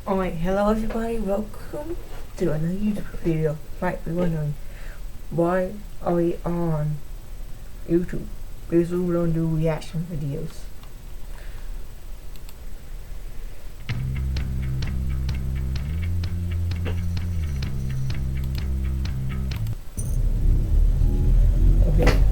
Alright, hello everybody, welcome to another YouTube video. Might be wondering, why are we on YouTube? Because we don't do reaction videos. Okay.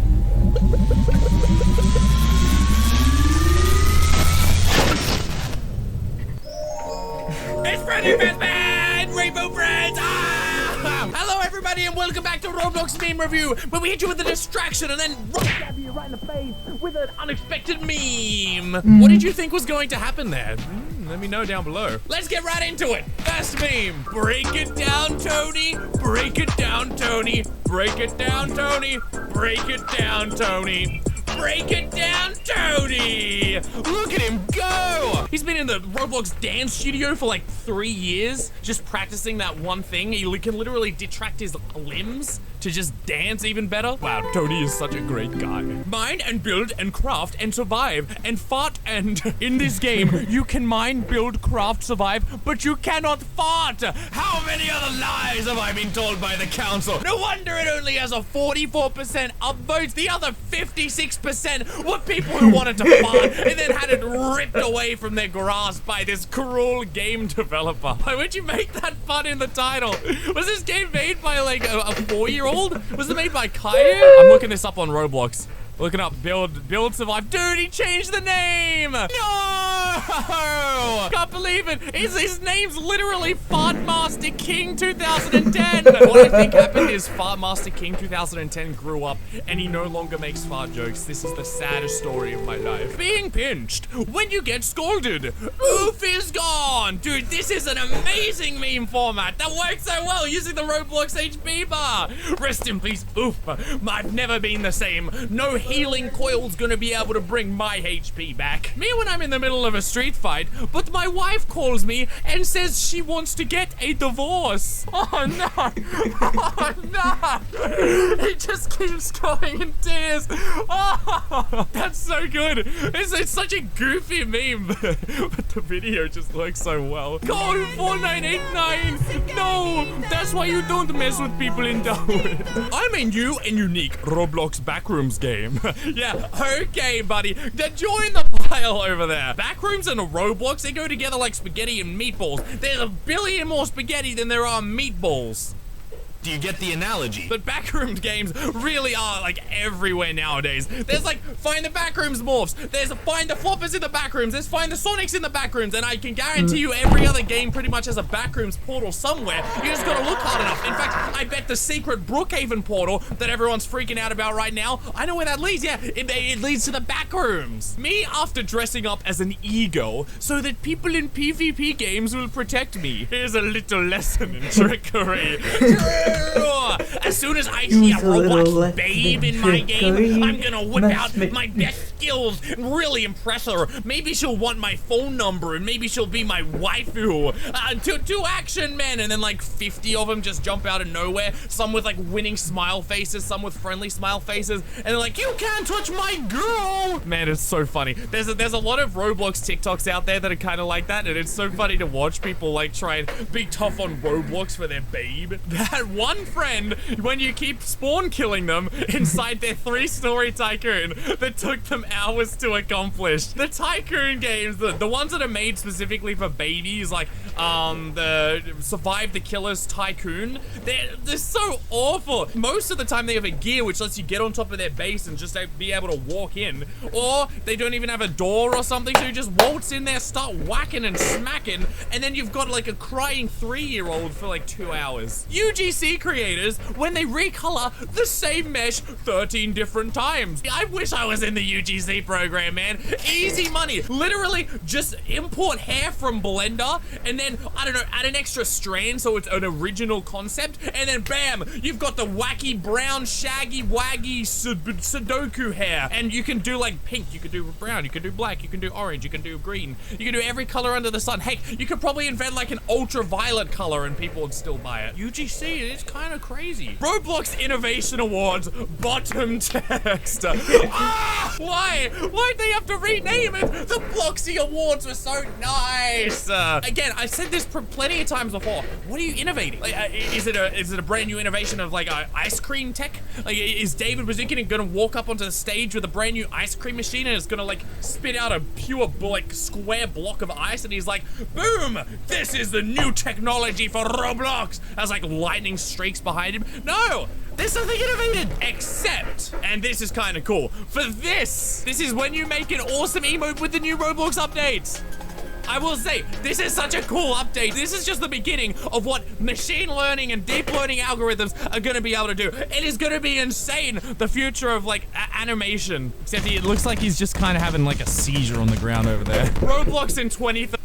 It's Freddy Fazbear! Rainbow Friends! Hello everybody and welcome back to Roblox Meme Review, where we hit you with a distraction and then stab you right in the face with an unexpected meme. What did you think was going to happen there? Let me know down below. Let's get right into it. First meme. Break it down, Tony. Break it down, Tony. Break it down, Tony. Break it down, Tony. Break it down, Tony! Look at him go! He's been in the Roblox dance studio for like 3 years, just practicing that one thing. He can literally detract his limbs to just dance even better. Wow, Tony is such a great guy. Mine and build and craft and survive and fart, and in this game, you can mine, build, craft, survive, but you cannot fart! How many other lies have I been told by the council? No wonder it only has a 44% upvotes. The other 56% were people who wanted to fart and then had it ripped away from their grasp by this cruel game developer. Why would you make that fun in the title? Was this game made by like a 4-year-old? Was it made by Caillou? I'm looking this up on Roblox. Looking up build, survive. Dude, he changed the name! No! Can't believe it! His name's literally Fartmaster King 2010! What I think happened is Fartmaster King 2010 grew up and he no longer makes fart jokes. This is the saddest story of my life. Being pinched when you get scolded. Oof is gone! Dude, this is an amazing meme format that works so well using the Roblox HP bar! Rest in peace, oof. I've never been the same. No healing coil's gonna be able to bring my HP back. Me when I'm in the middle of a street fight, but my wife calls me and says she wants to get a divorce. Oh no! Oh no! He just keeps going in tears. Oh, that's so good. It's such a goofy meme, but the video just works so well. Code 4989. No, that's why you don't mess with people in Darwin. I'm a new and unique Roblox Backrooms game. Yeah, okay, buddy. Then join the pile over there. Backrooms and Roblox, they go together like spaghetti and meatballs. There's a billion more spaghetti than there are meatballs. Do you get the analogy? But backrooms games really are like everywhere nowadays. There's like find the backrooms morphs. There's find the floppers in the backrooms. There's find the Sonics in the backrooms. And I can guarantee you every other game pretty much has a backrooms portal somewhere. You just gotta look hard enough. In fact, I bet the secret Brookhaven portal that everyone's freaking out about right now, I know where that leads. Yeah, it leads to the backrooms. Me after dressing up as an eagle so that people in PvP games will protect me. Here's a little lesson in trickery. As soon as I see a Roblox babe in my game, I'm gonna whip out my best skills and really impress her. Maybe she'll want my phone number and maybe she'll be my waifu. Two action men, and then like 50 of them just jump out of nowhere. Some with like winning smile faces, some with friendly smile faces, and they're like, "You can't touch my girl!" Man, it's so funny. There's a lot of Roblox TikToks out there that are kind of like that, and it's so funny to watch people like try and be tough on Roblox for their babe. That one friend, when you keep spawn killing them inside their 3-story tycoon that took them hours to accomplish. The tycoon games, the ones that are made specifically for babies, like the Survive the Killer's Tycoon, they're so awful. Most of the time they have a gear which lets you get on top of their base and just be able to walk in, or they don't even have a door or something, so you just waltz in there, start whacking and smacking, and then you've got like a crying 3-year-old for like 2 hours. UGC creators, when they recolor the same mesh 13 different times. I wish I was in the UGC program, man. Easy money. Literally just import hair from Blender and then, I don't know, add an extra strand so it's an original concept, and then bam, you've got the wacky brown shaggy waggy Sudoku hair. And you can do like pink, you can do brown, you can do black, you can do orange, you can do green, you can do every color under the sun. Heck, you could probably invent like an ultraviolet color and people would still buy it. UGC, it's kind of crazy. Roblox Innovation Awards, bottom text. Why Why? Why'd they have to rename it? The Bloxy Awards were so nice. Again, I've said this plenty of times before. What are you innovating? Like, is it a brand new innovation of like ice cream tech? Like, is David Bazinkin gonna walk up onto the stage with a brand new ice cream machine and it's gonna like spit out a pure like square block of ice and he's like, boom, this is the new technology for Roblox, as like lightning streaks behind him? No, there's something innovated, except, and this is kind of cool, for this is when you make an awesome emote with the new Roblox updates. I will say, this is such a cool update. This is just the beginning of what machine learning and deep learning algorithms are gonna be able to do. It is gonna be insane, the future of like animation. Except it looks like he's just kind of having like a seizure on the ground over there. Roblox in 2030.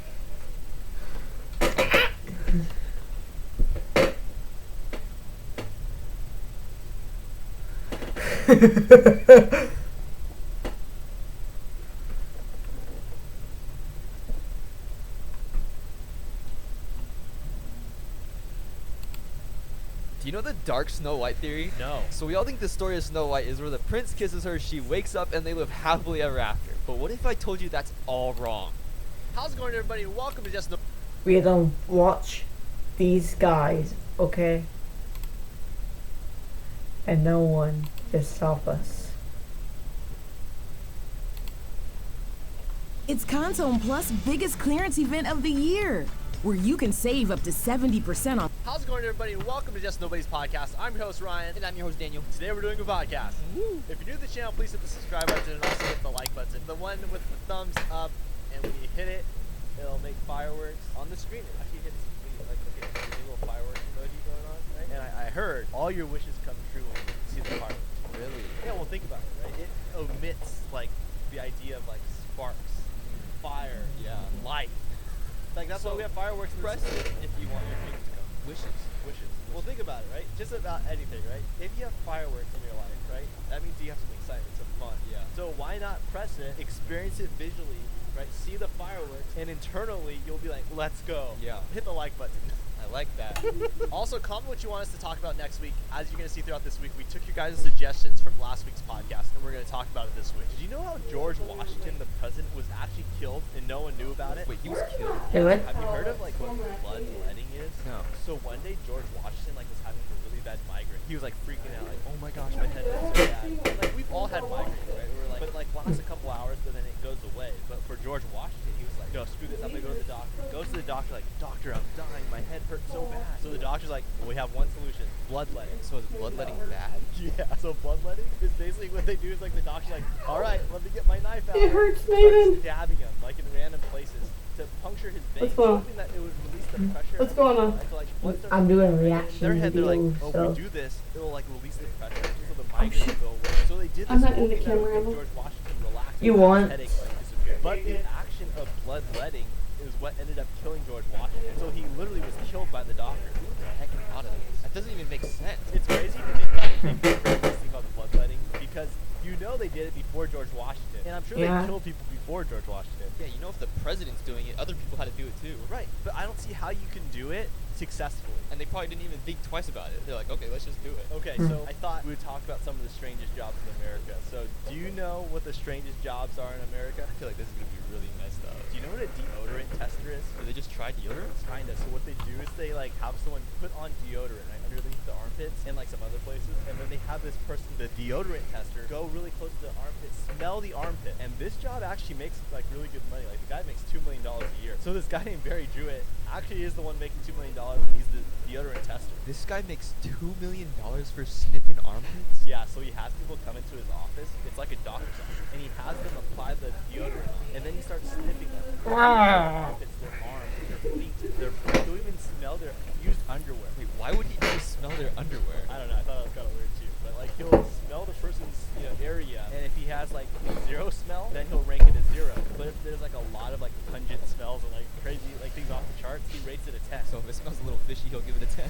Do you know the dark Snow White theory? No. So we all think the story of Snow White is where the prince kisses her, she wakes up, and they live happily ever after. But what if I told you that's all wrong? How's it going, everybody? Welcome to Just No. We are gonna watch these guys, okay? And no one can stop us. It's Console Plus' biggest clearance event of the year, where you can save up to 70% on. How's it going, everybody? Welcome to Just Nobody's Podcast. I'm your host, Ryan. And I'm your host, Daniel. Today we're doing a podcast. Woo. If you're new to the channel, please hit the subscribe button and also hit the like button. The one with the thumbs up, and when you hit it, it'll make fireworks on the screen. It actually hits, like, look at the little fireworks emoji going on, right? And I heard all your wishes come true when you see the fireworks. Really? Yeah, well, think about it, right? It omits, like, the idea of, like, sparks, fire, light. Like, that's why we have fireworks in the Press city. it if you want your dreams to come. Wishes. Wishes. Well, think about it, right? Just about anything, right? If you have fireworks in your life, right? That means you have some excitement, some fun. Yeah. So why not press it, experience it visually, right? See the fireworks, and internally you'll be like, let's go. Yeah. Hit the like button. I like that. Also, comment what you want us to talk about next week. As you're going to see throughout this week, we took your guys' suggestions from last week's podcast, and we're going to talk about it this week. Did you know how George Washington, the president, was actually killed and no one knew about it? Wait, he was killed? Hey, what? Have you heard of like what bloodletting is? No. So one day George Washington like was having a really bad migraine. He was like freaking out, like, oh my gosh, my head hurts so bad. Like we've all had migraines, right? We're like, but like lasts a couple hours, but then it goes away. But for George Washington, he was like, no, screw this, I'm gonna go to the doctor. Goes to the doctor, like, doctor, I'm dying, my head hurts so bad. So the doctor's like, well, we have one solution, bloodletting. So is bloodletting bad? Yeah, so bloodletting is basically what they do is like the doctor's like, all right, let me get my knife out. It hurts, Starts Nathan. stabbing him like in random places to puncture his veins, What's going on? hoping that it would release the pressure. What's going on? Like, like, blood starts I'm doing a pumping, and reaction in their head, they're like, video, oh, so- if we do this, it'll like release the pressure so the migraine will go away. So they did this. I'm not in the hoping that it would camera, make Emma. George Washington relax. You and have his want- headache like disappear. But the action of bloodletting is what ended up killing George Washington. So he literally was killed by the doctor. Who the heck thought of this? That doesn't even make sense. It's crazy to think about the bloodletting because you know they did it before George Washington, and I'm sure Yeah. they killed people before George Washington. Yeah, you know if the president's doing it, other people had to do it too. Right, but I don't see how you can do it successfully. And they probably didn't even think twice about it. They're like, okay, let's just do it. Okay, so I thought we would talk about some of the strangest jobs in America. So do you know what the strangest jobs are in America? I feel like this is gonna be really messed up. Do you know what a deodorant tester is? Do they just try deodorant? Kinda. So what they do is they like have someone put on deodorant right underneath the armpits and like some other places, and then they have this person, the deodorant tester, go really close to the armpit, smell the armpit, and this job actually makes like really good money. Like the guy makes $2 million a year. So this guy named Barry Jewett actually is the one making $2 million, and he's the deodorant tester. This guy makes $2 million for sniffing armpits? Yeah, so he has people come into his office. It's like a doctor's office, and he has them apply the deodorant on, and then he starts sniffing them. Their armpits, their arms, their feet, you'll even smell their used underwear. Wait, why would he just smell their underwear? I don't know. I thought that was kind of weird too. But like he'll smell the person's area, and if he has like zero smell, then he'll rank it as 0. But if there's like a lot of like pungent smells and like crazy like things off the charts, he rates it a 10. So if it smells a little fishy, he'll give it a 10.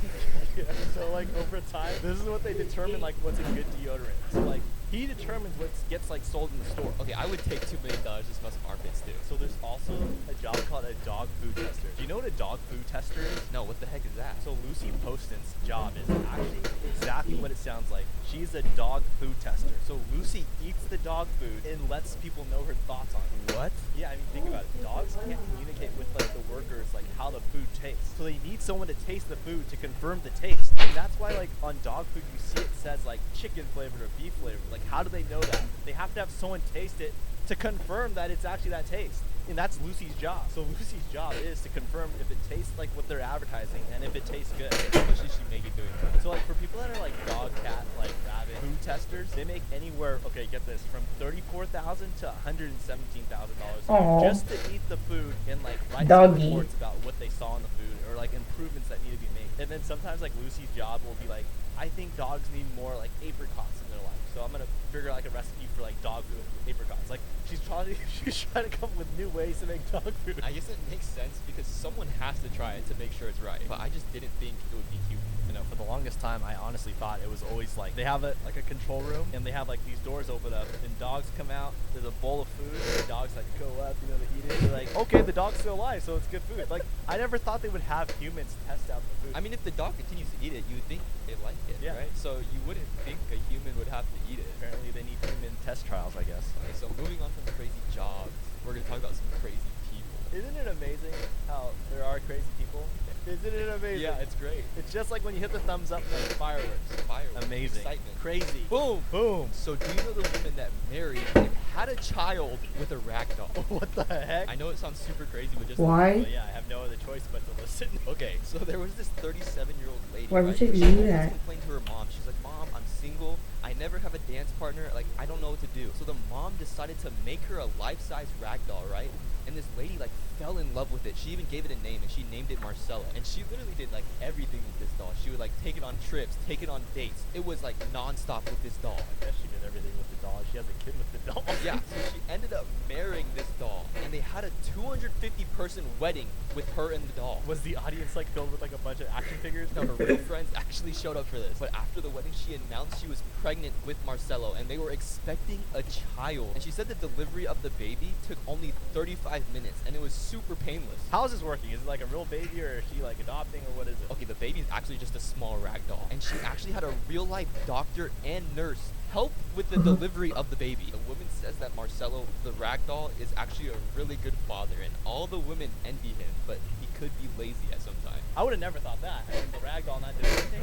Yeah, so like over time, this is what they determine like what's a good deodorant. So like He determines what gets like sold in the store. Okay, I would take $2 million to smell some armpits too. So there's also a job called a dog food tester. Do you know what a dog food tester is? No, what the heck is that? So Lucy Poston's job is actually exactly what it sounds like. She's a dog food tester. So Lucy eats the dog food and lets people know her thoughts on it. What? Yeah, I mean, think about it. Dogs can't communicate with like the workers like how the food tastes. So they need someone to taste the food to confirm the taste. And that's why like on dog food you see it says like chicken flavored or beef flavored. Like how do they know that? They have to have someone taste it to confirm that it's actually that taste. And that's Lucy's job. So Lucy's job is to confirm if it tastes like what they're advertising and if it tastes good. How much is she making doing that? So like for people that are like dog, cat, like rabbit food testers, they make anywhere, okay, get this, from $34,000 to $117,000 Aw. just to eat the food and like write some Doggy. reports about what they saw in the food or like improvements that need to be made. And then sometimes like Lucy's job will be like, I think dogs need more like apricots in their life, so I'm gonna figure out like a recipe for like dog food with apricots. Like she's trying to come up with new ways to make dog food. I guess it makes sense because someone has to try it to make sure it's right. But I just didn't think it would be human. You know, for the longest time, I honestly thought it was always like they have like a control room and they have like these doors open up and dogs come out. There's a bowl of food and the dogs like go up, you know, they eat it. They're like, okay, the dog's still alive, so it's good food. Like I never thought they would have humans test out the food. I mean, if the dog continues to eat it, you would think it liked it, Yeah. right? So you wouldn't think a human would have to eat it. Apparently they need human test trials, I guess. Okay, so moving on from crazy jobs, we're gonna talk about some crazy people. Isn't it amazing how there are crazy people? Isn't it amazing? Yeah, it's great. It's just like when you hit the thumbs up, like fireworks. Fireworks, Amazing. excitement. Crazy. Boom. Boom. So do you know the woman that married and had a child with a rag doll? What the heck? I know it sounds super crazy, but just Why? Well, yeah, I have no other choice but to listen. Okay, so there was this 37-year-old lady. Why would right? you She do always that? complained to her mom. She's like, Mom, I'm single. I never have a dance partner. Like, I don't know what to do. So the mom decided to make her a life-size rag doll, right? And this lady like fell in love with it. She even gave it a name, and she named it Marcella. And she literally did like everything with this doll. She would like take it on trips, take it on dates. It was like non-stop with this doll. I guess she did everything with the doll. She has a kid with the doll. Yeah, so she ended up marrying this doll, and they had a 250-person wedding with her and the doll. Was the audience like filled with like a bunch of action figures? No, her real friends actually showed up for this. But after the wedding, she announced she was pregnant with Marcelo, and they were expecting a child. And she said the delivery of the baby took only 35 minutes, and it was super painless. How is this working? Is it like a real baby or is she like adopting or what is it? Okay, the baby is actually just a small rag doll, and she actually had a real-life doctor and nurse help with the delivery of the baby. The woman says that Marcelo, the rag doll, is actually a really good father, and all the women envy him, but he could be lazy at some time. I would have never thought that. I mean, the ragdoll not doing anything.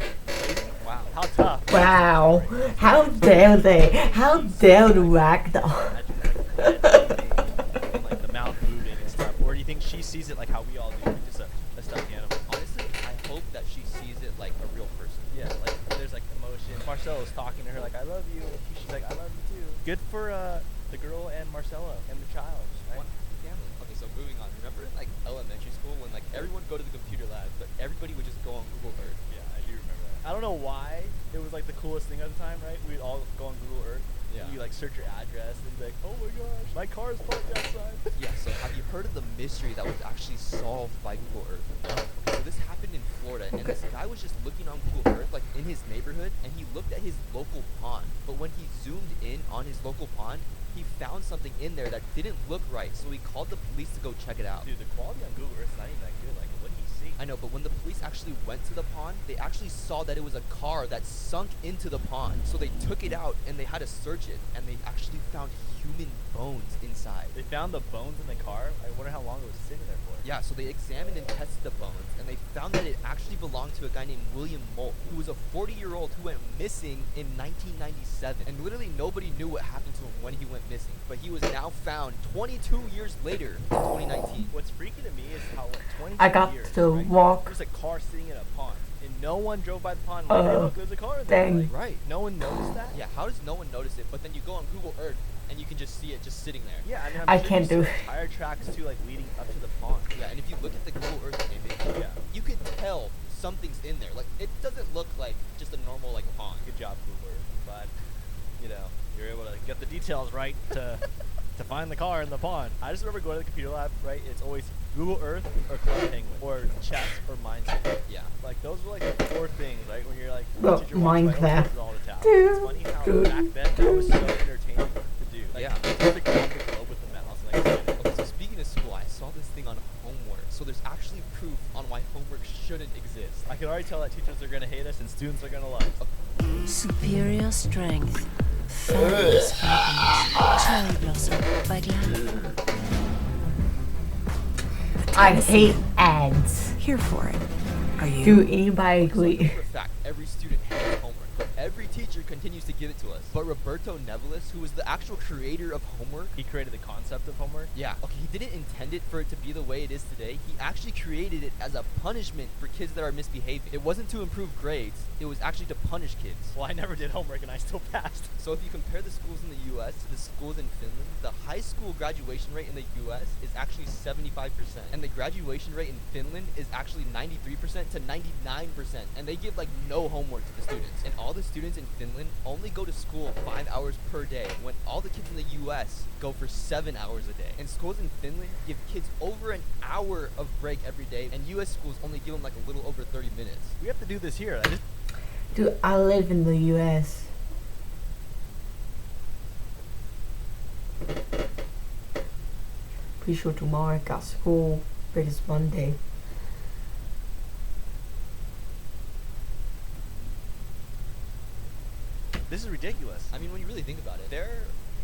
Lazy? Wow. How tough. Wow. How dare they? How dare the ragdoll? Imagine, like, and, like the mouth moving and stuff. Or do you think she sees it like how we all do, like just a stuffed animal? Honestly, I hope that she sees it like a real person. Yeah, like there's like emotion. Marcelo's talking to her like, I love you. And she's like, I love you too. Good for the girl and Marcelo and the child, right? One happy family. Okay, so moving on. Remember in like elementary school when like everyone would go to the computer lab, but everybody would just go on Google Earth? Yeah, I do remember that. I don't know why it was like the coolest thing at the time, right? We'd all go on Google Earth. Yeah. And you like search your address and be like, oh my gosh, my car is parked outside. Yeah, so have you heard of the mystery that was actually solved by Google Earth? Okay, so this happened in Florida, and this guy was just looking on Google Earth, like in his neighborhood, and he looked at his local pond. But when he zoomed in on his local pond, he found something in there that didn't look right, so he called the police to go check it out. Dude, the quality on Google Earth is not even that good. Like, what did he see? I know, but when the police actually went to the pond, they actually saw that it was a car that sunk into the pond. So they took it out and they had to search it, and they actually found human bones inside. They found the bones in the car. I wonder how long it was sitting there for. Yeah, so they examined and tested the bones, and they found that it actually belonged to a guy named William Molt, who was a 40-year-old who went missing in 1997. And literally nobody knew what happened to him when he went missing, but he was now found 22 years later in 2019. What's freaky to me is how like 22 I got years, to right? walk. There's a car sitting in a pond, and no one drove by the pond. Like, hey, look, there's a car in there. dang. Like, Right. no one noticed that. Yeah, how does no one notice it? But then you go on Google Earth, and you can just see it just sitting there. Yeah, I mean, I I'm sure can't you do see, it. like, tire tracks too, like leading up to the pond. Yeah, and if you look at the Google Earth image, Yeah. you could tell something's in there. Like, it doesn't look like just a normal, like, pond. Good job, Google Earth. But you know, you're able to get the details right to find the car in the pond. I just remember going to the computer lab. Right, it's always Google Earth or Club Penguin or chess or Minecraft. Yeah. Like those were like the 4 things, right? When you're like Well, teacher walks by, Minecraft. opens all the tabs. It's funny how back then that was so entertaining to do. Like, Yeah. just to grab the globe with the mouse and like Okay, so speaking of school, I saw this thing on homework. So there's actually proof on why homework shouldn't exist. I can already tell that teachers are gonna hate us and students are gonna love us. Superior strength. Fabulous fragrance. Cherry blossom by Glam. I hate ads. Here for it. Are you? Do anybody So I know agree? for a fact, every student hates homework, but every teacher continues to give it to us. But Roberto Nevelis, who was the actual creator of homework, He created the concept of homework. yeah, okay, he didn't intend it for it to be the way it is today. He actually created it as a punishment for kids that are misbehaving. It wasn't to improve grades, it was actually to punish kids. Well, I never did homework and I still passed. So if you compare the schools in the US to the schools in Finland, the high school graduation rate in the US is actually 75%. And the graduation rate in Finland is actually 93% to 99%. And they give like no homework to the students. And all the students in Finland only go to school 5 hours per day, when all the kids in the US go for 7 hours a day. And schools in Finland give kids over an hour of break every day, and US schools only give them like a little over 30 minutes. We have to do this here. I just Dude, I live in the US. Pretty sure tomorrow I got school, but it's Monday. This is ridiculous. I mean, when you really think about it, their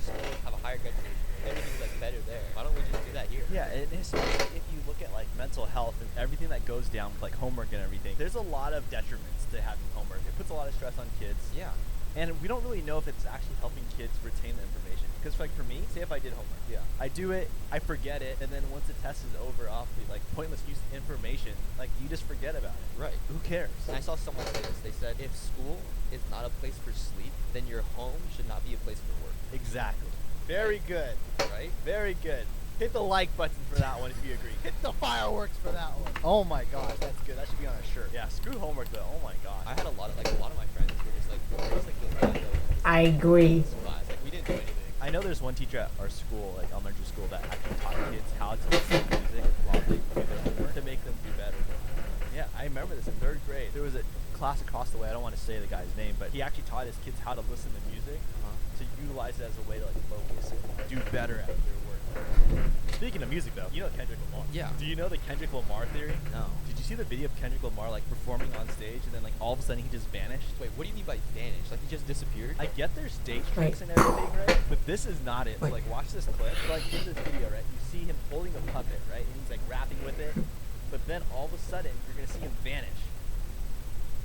schools have a higher graduation rate. Everything's like better there. Why don't we just do that here? Yeah, and especially if you look at like mental health and everything that goes down with like homework and everything, there's a lot of detriments to having homework. It puts a lot of stress on kids. Yeah. And we don't really know if it's actually helping kids retain the information. Because like for me, say if I did homework, Yeah. I do it, I forget it, and then once the test is over off the like pointless use of information, like you just forget about it. Right. Who cares? And I saw someone say this. They said, if school is not a place for sleep, then your home should not be a place for work. Exactly. Very good. Right? Very good. Hit the like button for that one if you agree. Hit the fireworks for that one. Oh my gosh, that's good. That should be on a shirt. Yeah, screw homework though. Oh my gosh. I had a lot of my friends were just like the I agree. class. Like we didn't do anything. I know there's one teacher at our school, like elementary school, that actually taught kids how to listen to music while they do their homework to make them do better. Yeah, I remember this in 3rd grade. There was a class across the way. I don't want to say the guy's name, but he actually taught his kids how to listen to music to utilize it as a way to like focus and do better at their work. Speaking of music, though, you know Kendrick Lamar. Yeah. Do you know the Kendrick Lamar theory? No. Did you see the video of Kendrick Lamar like performing on stage and then like all of a sudden he just vanished? Wait, what do you mean by vanished? Like he just disappeared? I get there's stage Right. tricks and everything, right? But this is not it. So, Wait. like, watch this clip. So, like, in this video, right, you see him holding a puppet, right? And he's, like, rapping with it. But then, all of a sudden, you're going to see him vanish.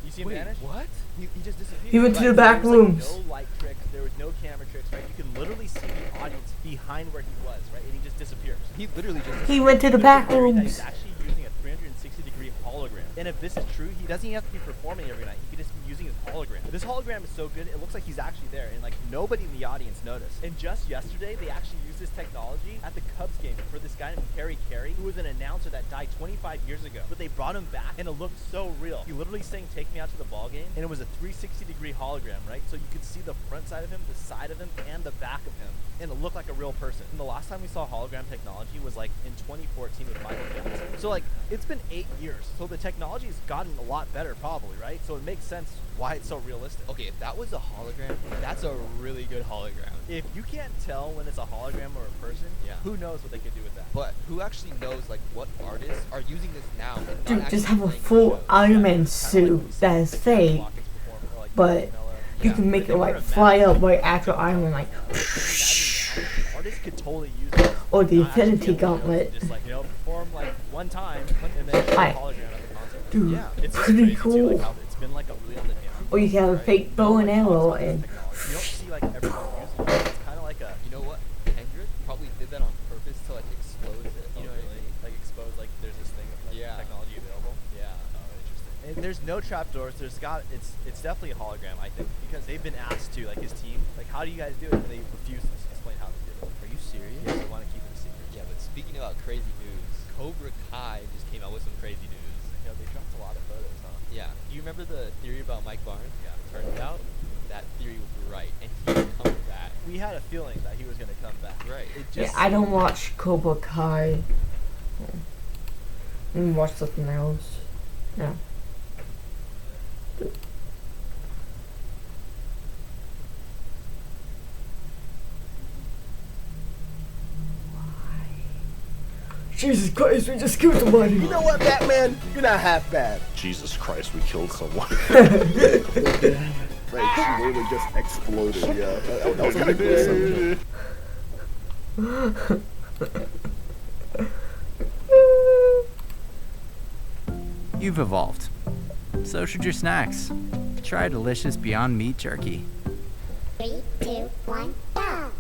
You see him Wait, vanish? what? He just disappeared. He went to Right, the so back there was, rooms. Like, no light tricks. There was no camera tricks, right? You can literally see the audience behind where he was, right? And he just disappears. He literally just He went to the But back it's theory that rooms. He's actually using a 360-degree hologram. And if this is true, he doesn't even have to be performing every night. He could just be using his hologram. This hologram is so good, it looks like he's actually there, and like nobody in the audience noticed. And just yesterday, they actually used this technology at the Cubs game for this guy named Harry Carey, who was an announcer that died 25 years ago. But they brought him back, and it looked so real. He literally sang "Take Me Out to the Ball Game," and it was a 360-degree hologram, right? So you could see the front side of him, the side of him, and the back of him, and it looked like a real person. And the last time we saw hologram technology was like in 2014 with Michael Jackson. So like it's been 8 years, so the technology has gotten a lot better, probably, right? So it makes sense why it's so realistic. Okay, if that was a hologram, that's a really good hologram. If you can't tell when it's a hologram or a person, Yeah. who knows what they could do with that? But who actually knows like what artists are using this now? And not Dude, actually just have a playing full shows? Iron Man Kinda like suit we said, that is like fake, Watkins performing, or like but Marshmello. you Yeah. can make They it wear like a fly mask. up like actual Iron Man, like, Imagine now, artists could totally use this. or the Not actually Infinity be able to Gauntlet. Just like, perform like one time and then show a Hi. hologram at the concert. Dude, Yeah, it's just pretty crazy too, cool. like how it's been like a really on the down. Or you can have a right? fake bow and Like, arrow concepts and technology. You don't see like everyone using it. It's kind of like a You know what? Kendrick probably did that on purpose to like expose it. You know what I mean? like expose like there's this thing of like, Yeah. technology available. Yeah. Oh, interesting. And there's no trapdoors. It's definitely a hologram, I think, because they've been asked to, like his team, like how do you guys do it? And they refuse to explain how they did it. Are you serious? Yeah, they want to keep it a secret. Yeah, but speaking about crazy news, Cobra Kai just came out with some crazy news. They dropped a lot of photos, huh? Yeah. Do you remember the theory about Mike Barnes? Yeah. Turns out that theory was right, and he's coming back. We had a feeling that he was gonna come back. Right. It yeah, just I don't watch Cobra Kai. And watch something else. Yeah. Jesus Christ, we just killed somebody. You know what, Batman? You're not half bad. Jesus Christ, we killed someone. Right, she literally just exploded. Yeah, that was kind of gruesome. You've evolved. So should your snacks. Try delicious Beyond Meat jerky. 3, 2, 1, go!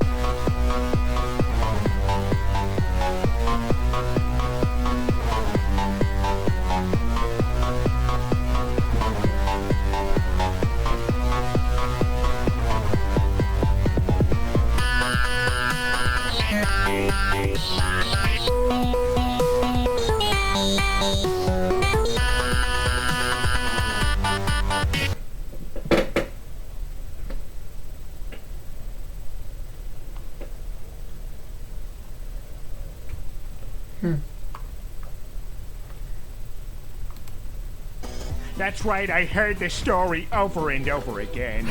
That's right, I heard the story over and over again.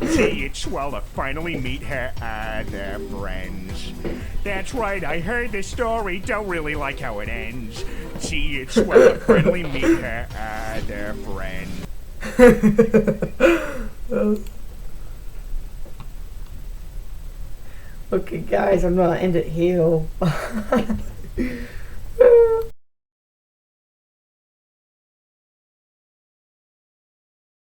See, it's swell to finally meet her other friends. That's right, I heard the story, don't really like how it ends. See, it's swell to finally meet her other friends. Okay, guys, I'm gonna end it here.